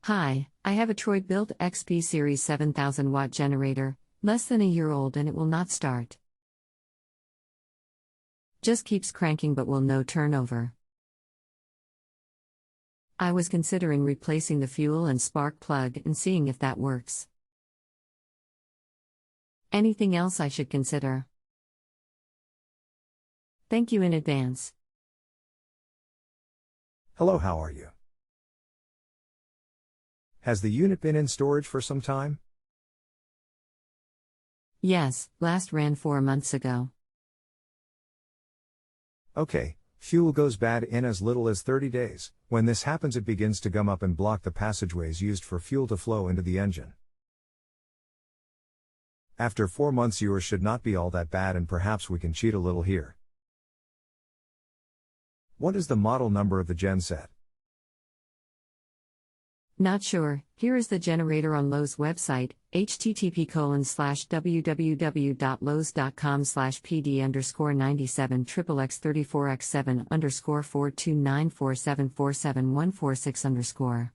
Hi, I have a Troy-Bilt XP Series 7000 watt generator, less than a year old, and it will not start. Just keeps cranking but will no turnover. I was considering replacing the fuel and spark plug and seeing if that works. Anything else I should consider? Thank you in advance. Hello, how are you? Has the unit been in storage for some time? Yes, last ran 4 months ago. Okay, fuel goes bad in as little as 30 days. When this happens, it begins to gum up and block the passageways used for fuel to flow into the engine. After 4 months, yours should not be all that bad, and perhaps we can cheat a little here. What is the model number of the genset? Not sure. Here is the generator on Lowe's website, http://www.lowes.com/PD_97XXX_4294747146146_.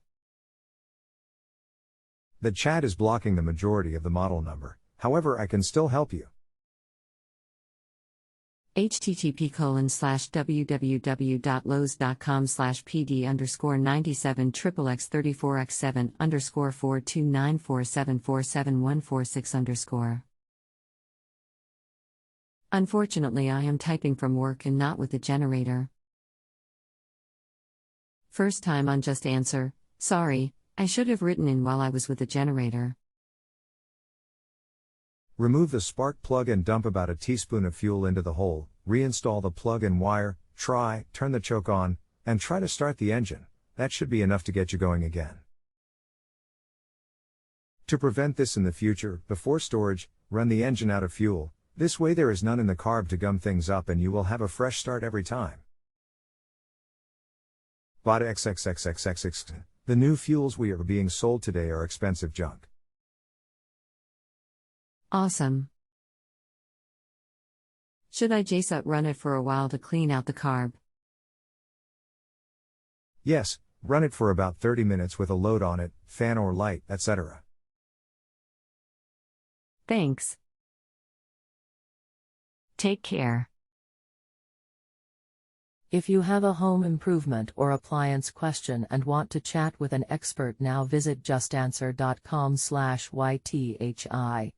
The chat is blocking the majority of the model number, however I can still help you. http://www.lowes.com/PD_97XXX_4294747146146_. Unfortunately, I am typing from work and not with the generator. First time on Just Answer. Sorry, I should have written in while I was with the generator. Remove the spark plug and dump about a teaspoon of fuel into the hole, reinstall the plug and wire, turn the choke on, and try to start the engine. That should be enough to get you going again. To prevent this in the future, before storage, run the engine out of fuel. This way there is none in the carb to gum things up and you will have a fresh start every time. Bada XXXXXX. The new fuels we are being sold today are expensive junk. Awesome. Should I just run it for a while to clean out the carb? Yes, run it for about 30 minutes with a load on it, fan or light, etc. Thanks. Take care. If you have a home improvement or appliance question and want to chat with an expert now, visit justanswer.com/YTHI.